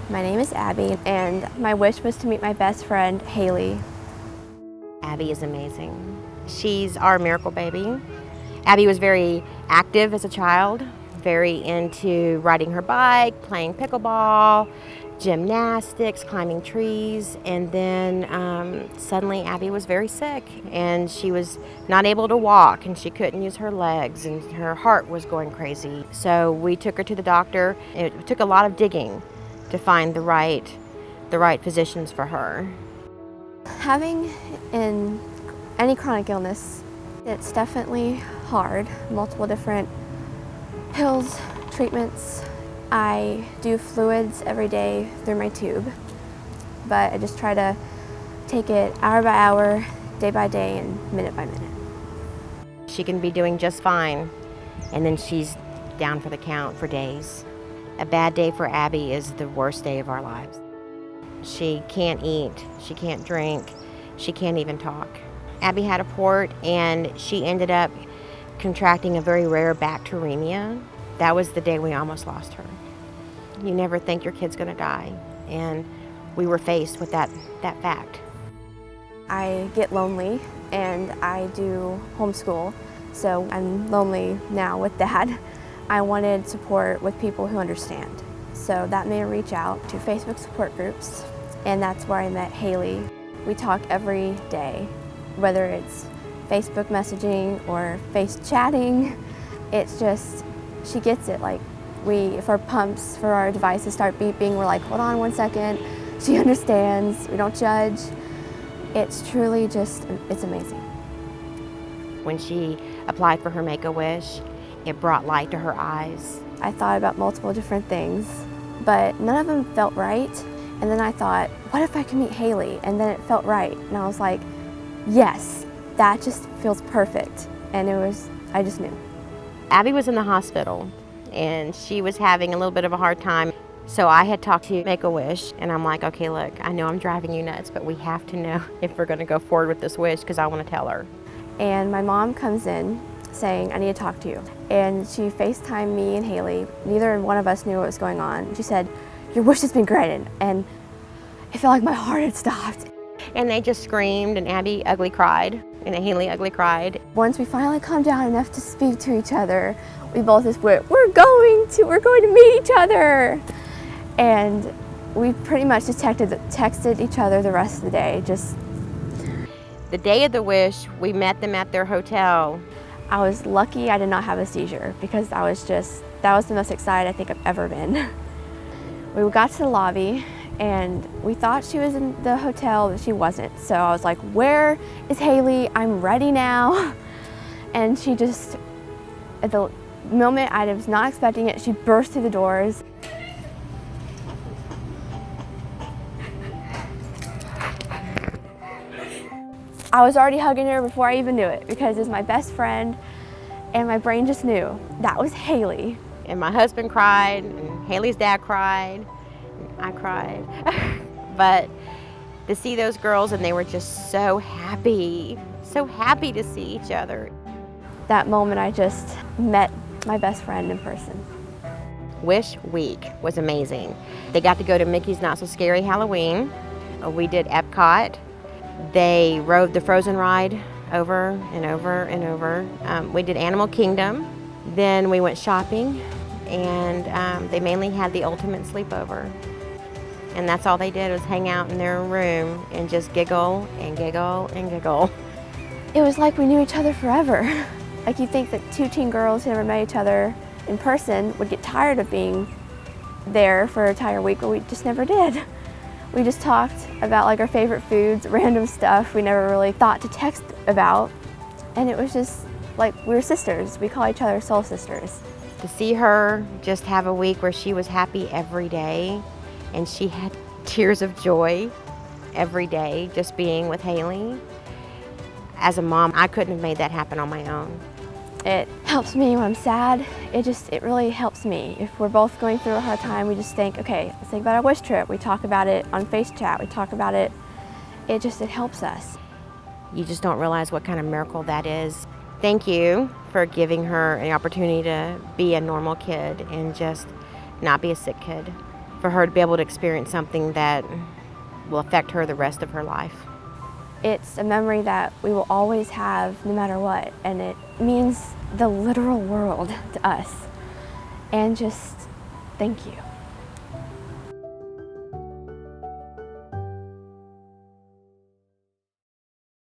My name is Abby, and my wish was to meet my best friend, Hailey. Abby is amazing. She's our miracle baby. Abby was very active as a child, very into riding her bike, playing pickleball, gymnastics, climbing trees, and then suddenly Abby was very sick and she was not able to walk and she couldn't use her legs and her heart was going crazy. So we took her to the doctor. It took a lot of digging to find the right physicians for her. Having any chronic illness, it's definitely hard. Multiple different pills, treatments. I do fluids every day through my tube, but I just try to take it hour by hour, day by day, and minute by minute. She can be doing just fine, and then she's down for the count for days. A bad day for Abby is the worst day of our lives. She can't eat, she can't drink, she can't even talk. Abby had a port and she ended up contracting a very rare bacteremia. That was the day we almost lost her. You never think your kid's gonna die, and we were faced with that fact. I get lonely and I do homeschool, so I'm lonely now with Dad. I wanted support with people who understand. So that made me reach out to Facebook support groups, and that's where I met Hailey. We talk every day, whether it's Facebook messaging or face chatting. It's just, she gets it. Like, if our pumps for our devices start beeping, we're like, hold on 1 second. She understands, we don't judge. It's truly just, it's amazing. When she applied for her Make-A-Wish, it brought light to her eyes. I thought about multiple different things, but none of them felt right. And then I thought, what if I could meet Hailey? And then it felt right. And I was like, yes, that just feels perfect. And I just knew. Abby was in the hospital and she was having a little bit of a hard time. So I had talked to Make-A-Wish and I'm like, okay, look, I know I'm driving you nuts, but we have to know if we're gonna go forward with this wish because I wanna tell her. And my mom comes in saying, I need to talk to you. And she FaceTimed me and Hailey. Neither one of us knew what was going on. She said, your wish has been granted. And it felt like my heart had stopped. And they just screamed and Abby ugly cried and Hailey ugly cried. Once we finally calmed down enough to speak to each other, we both just went, we're going to meet each other. And we pretty much just texted each other the rest of the day. The day of the wish, we met them at their hotel. I was lucky I did not have a seizure because that was the most excited I think I've ever been. We got to the lobby and we thought she was in the hotel, but she wasn't. So I was like, where is Hailey? I'm ready now. And she just, at the moment I was not expecting it, she burst through the doors. I was already hugging her before I even knew it because it was my best friend and my brain just knew that was Hailey. And my husband cried and Hailey's dad cried and I cried. But to see those girls and they were just so happy to see each other. That moment I just met my best friend in person. Wish Week was amazing. They got to go to Mickey's Not So Scary Halloween. We did Epcot. They rode the Frozen ride over and over and over. We did Animal Kingdom. Then we went shopping and they mainly had the ultimate sleepover. And that's all they did was hang out in their room and just giggle and giggle and giggle. It was like we knew each other forever. Like you think that two teen girls who never met each other in person would get tired of being there for an entire week, but we just never did. We just talked about like our favorite foods, random stuff we never really thought to text about. And it was just like we were sisters. We call each other soul sisters. To see her just have a week where she was happy every day and she had tears of joy every day just being with Hailey. As a mom, I couldn't have made that happen on my own. It helps me when I'm sad. It really helps me. If we're both going through a hard time, we just think, okay, let's think about our wish trip. We talk about it on Face Chat. We talk about it. It helps us. You just don't realize what kind of miracle that is. Thank you for giving her an opportunity to be a normal kid and just not be a sick kid. for her to be able to experience something that will affect her the rest of her life. It's a memory that we will always have no matter what, and it means the literal world to us. And just thank you.